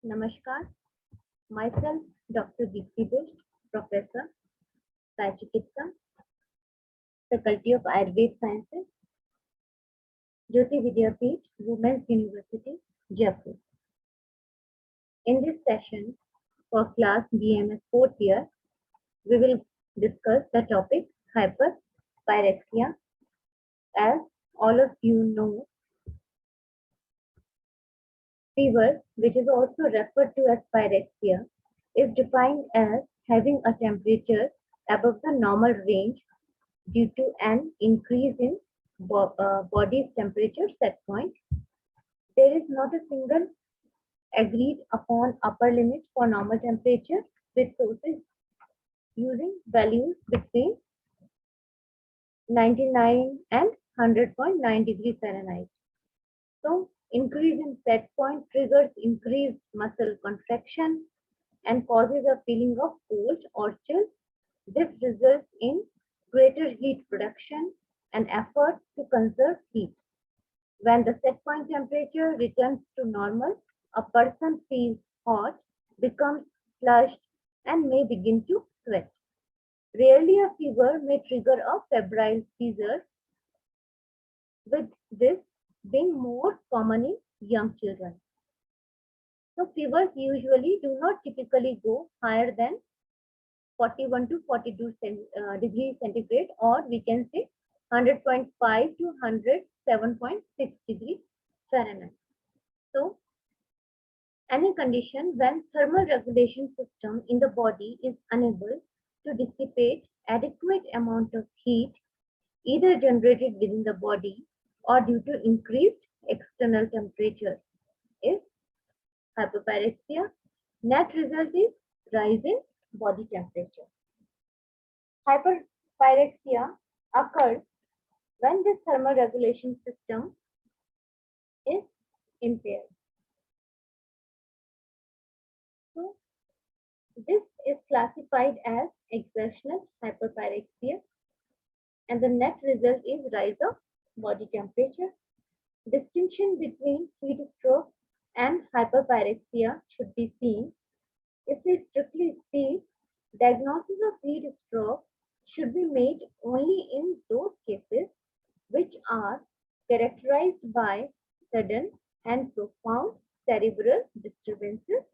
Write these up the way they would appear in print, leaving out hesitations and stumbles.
Namaskar. Myself, Dr. Deepti Bush, Professor, Chikitsa, Faculty of Ayurveda Sciences, Jyoti Vidyapeeth, Women's University, Jaipur. In this session for class BMS 4th year, we will discuss the topic hyperpyrexia. As all of you know, fever, which is also referred to as pyrexia, is defined as having a temperature above the normal range due to an increase in body's temperature set point. There is not a single agreed upon upper limit for normal temperature, with sources using values between 99 and 100.9 degrees Fahrenheit. So, increase in set point triggers increased muscle contraction and causes a feeling of cold or chill. This results in greater heat production and effort to conserve heat. When the set point temperature returns to normal, a person feels hot, becomes flushed, and may begin to sweat. Rarely a fever may trigger a febrile seizure, with this being more common in young children. So fevers usually do not typically go higher than 41 to 42 degrees centigrade, or we can say 100.5 to 107.6 degrees Fahrenheit. So any condition when thermal regulation system in the body is unable to dissipate adequate amount of heat, either generated within the body or due to increased external temperature, is hyperpyrexia. Net result is rise in body temperature. Hyperpyrexia occurs when this thermal regulation system is impaired. So, this is classified as exertional hyperpyrexia, and the net result is rise of body temperature. Distinction between heat stroke and hyperpyrexia should be seen. If we strictly speak, diagnosis of heat stroke should be made only in those cases which are characterized by sudden and profound cerebral disturbances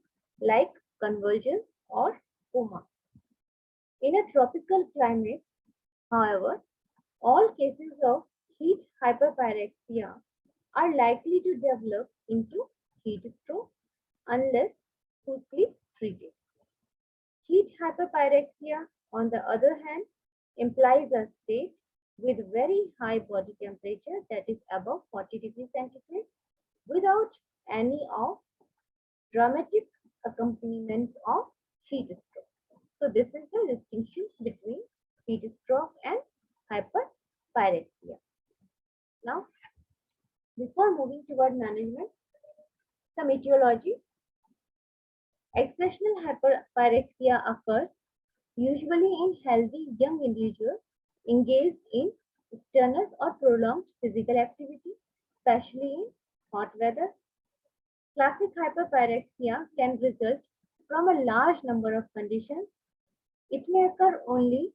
like convulsions or coma. In a tropical climate, however, all cases of heat hyperpyrexia are likely to develop into heat stroke unless quickly treated. Heat hyperpyrexia, on the other hand, implies a state with very high body temperature, that is above 40 degrees centigrade, without any of dramatic accompaniment of heat stroke. So this is the distinction between heat stroke and hyperpyrexia. Now, before moving toward management, some etiology. Exceptional hyperpyrexia occurs usually in healthy young individuals engaged in strenuous or prolonged physical activity, especially in hot weather. Classic hyperpyrexia can result from a large number of conditions. It may occur only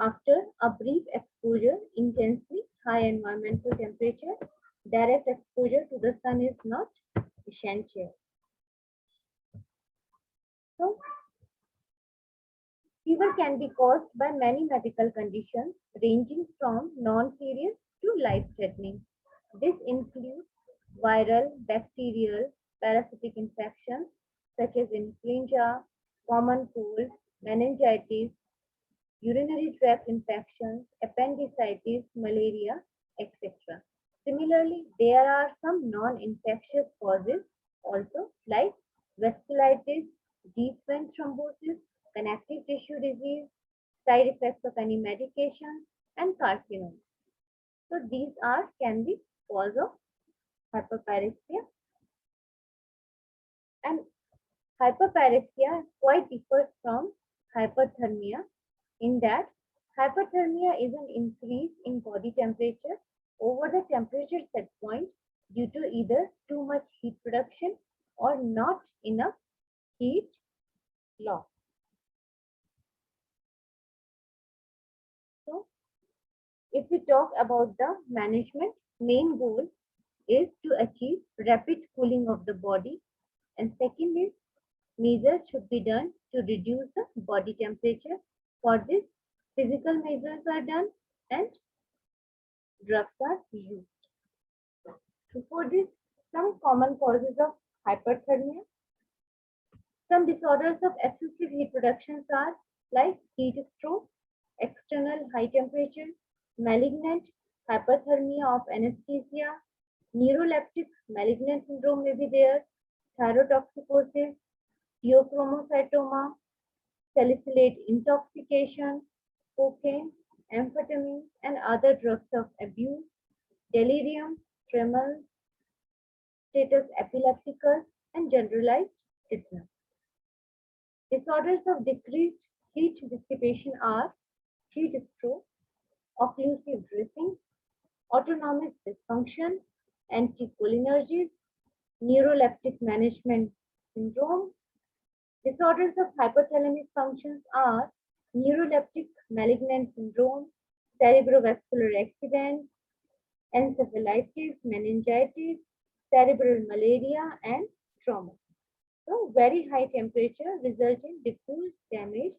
after a brief exposure, intensely high environmental temperature. Direct exposure to the sun is not essential. So, fever can be caused by many medical conditions ranging from non-serious to life-threatening. This includes viral, bacterial, parasitic infections such as influenza, common cold, meningitis, urinary tract infections, appendicitis, malaria, etc. Similarly, there are some non-infectious causes also, like vasculitis, deep vein thrombosis, connective tissue disease, side effects of any medication, and carcinoma. So these can be cause of hyperpyrexia. And hyperpyrexia quite differs from hyperthermia in that hyperthermia is an increase in body temperature over the temperature set point due to either too much heat production or not enough about the management, main goal is to achieve rapid cooling of the body, and second is measures should be done to reduce the body temperature. For this, physical measures are done and drugs are used. So for this, some common causes of hyperthermia. Some disorders of excessive heat production are like heat stroke, external high temperature, malignant hyperthermia of anesthesia, neuroleptic malignant syndrome may be there, thyrotoxicosis, pheochromocytoma, salicylate intoxication, cocaine, amphetamine, and other drugs of abuse, delirium, tremors, status epilepticus, and generalized stiffness. Disorders of decreased heat dissipation are heat stroke, occlusive dressing, autonomic dysfunction, anticholinergies, neuroleptic management syndrome. Disorders of hypothalamic functions are neuroleptic malignant syndrome, cerebrovascular accident, encephalitis, meningitis, cerebral malaria, and trauma. So, very high temperature results in diffuse damage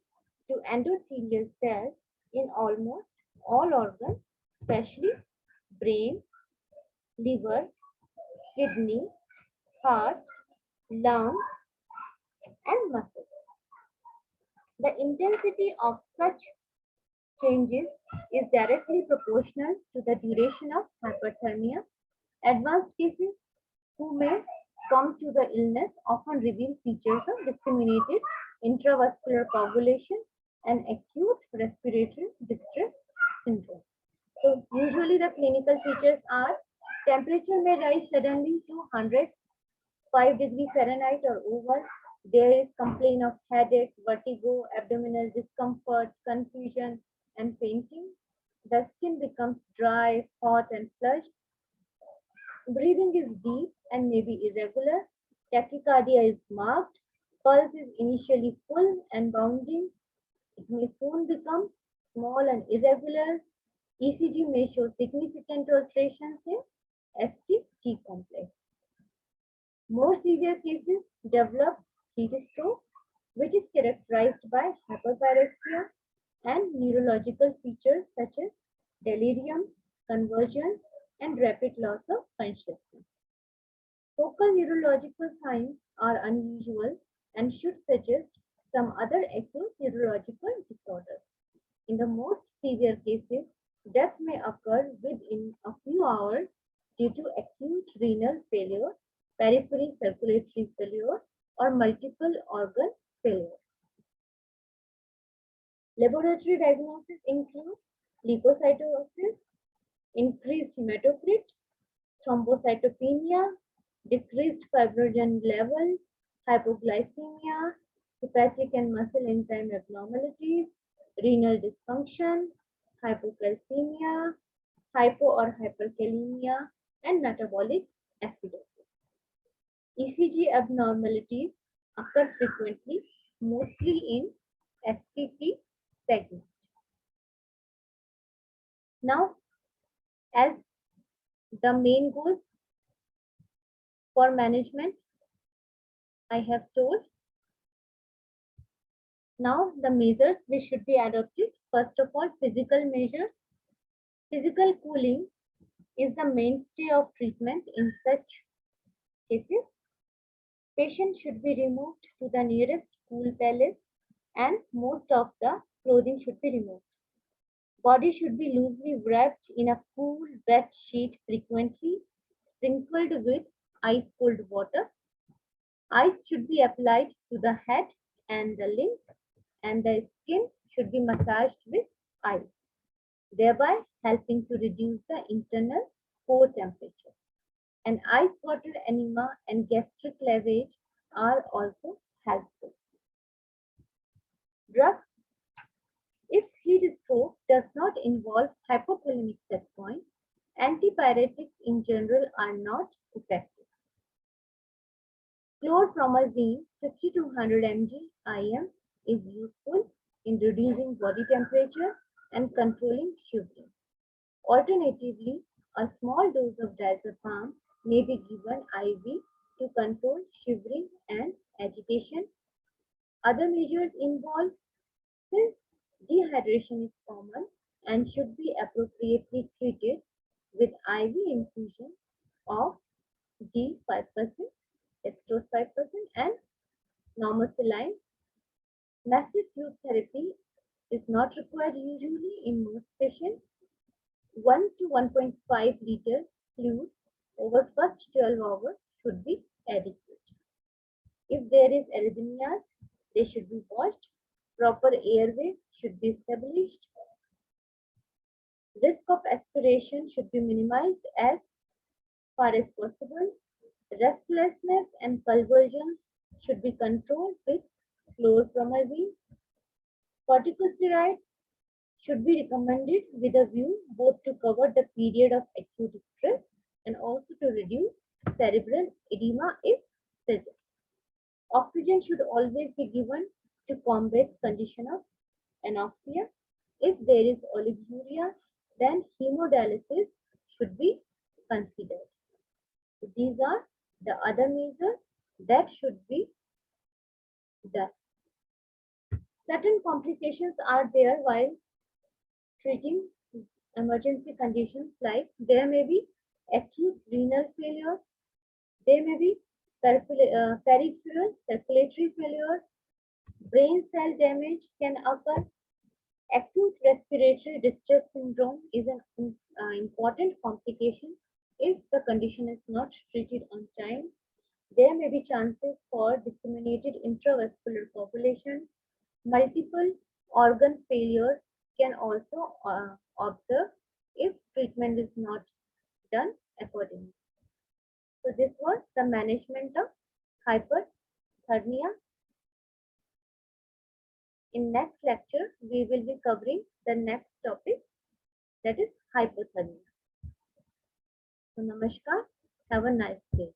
to endothelial cells in almost all organs, especially brain, liver, kidney, heart, lungs, and muscles. The intensity of such changes is directly proportional to the duration of hyperthermia. Advanced cases who may come to the illness often reveal features of disseminated intravascular coagulation and acute respiratory distress syndrome. So usually the clinical features are temperature may rise suddenly to 105 degrees Fahrenheit or over. There is complaint of headache, vertigo, abdominal discomfort, confusion, and fainting. The skin becomes dry, hot, and flushed. Breathing is deep and may be irregular. Tachycardia is marked. Pulse is initially full and bounding. It may soon become small and irregular. ECG may show significant alterations in ST complex. More severe cases develop heat stroke, which is characterized by hyperpyrexia and neurological features such as delirium, conversion, and rapid loss of consciousness. Focal neurological signs are unusual and should suggest some other acute neurological disorders. In the most severe cases, death may occur within a few hours due to acute renal failure, peripheral circulatory failure, or multiple organ failure. Laboratory diagnosis include leukocytosis, increased hematocrit, thrombocytopenia, decreased fibrinogen level, hypoglycemia, hepatic and muscle enzyme abnormalities, renal dysfunction, hypocalcemia, hypo or hyperkalemia, and metabolic acidosis. ECG abnormalities occur frequently, mostly in STP segment. Now, as the main goals for management, I have told. Now, the measures which should be adopted. First of all, physical measures. Physical cooling is the mainstay of treatment in such cases. Patient should be removed to the nearest cool palace and most of the clothing should be removed. Body should be loosely wrapped in a cool, wet sheet frequently, sprinkled with ice-cold water. Ice should be applied to the head and the limbs, and the skin should be massaged with ice, thereby helping to reduce the internal core temperature. And ice water enema and gastric lavage are also helpful. Drugs. If heat stroke does not involve hypothalamic set point, antipyretics in general are not effective. Chlorpromazine 50 to 100 mg IM is useful in reducing body temperature and controlling shivering. Alternatively, a small dose of diazepam may be given IV to control shivering and agitation. Other measures involve, since dehydration is common and should be appropriately treated with IV infusion of D5%, dextrose 5%, and normal saline. Massive fluid therapy is not required usually in most patients. 1 to 1.5 liters fluid over first 12 hours should be adequate. If there is arrhythmias, they should be watched. Proper airway should be established. Risk of aspiration should be minimized as far as possible. Restlessness and convulsions should be controlled with chlorpromazine. Corticosteroids should be recommended with a view both to cover the period of acute stress and also to reduce cerebral edema if present. Oxygen should always be given to combat condition of anoxia. If there is oliguria, then hemodialysis should be considered. So these are the other measures that should be done. Certain complications are there while treating emergency conditions, like there may be acute renal failure, there may be peripheral circulatory failure, brain cell damage can occur. Acute respiratory distress syndrome is an important complication if the condition is not treated on time. There may be chances for disseminated intravascular coagulation. Multiple organ failures can also observe if treatment is not done accordingly. So this was the management of hyperthermia. In next lecture, we will be covering the next topic, that is hypothermia. So namaskar, have a nice day.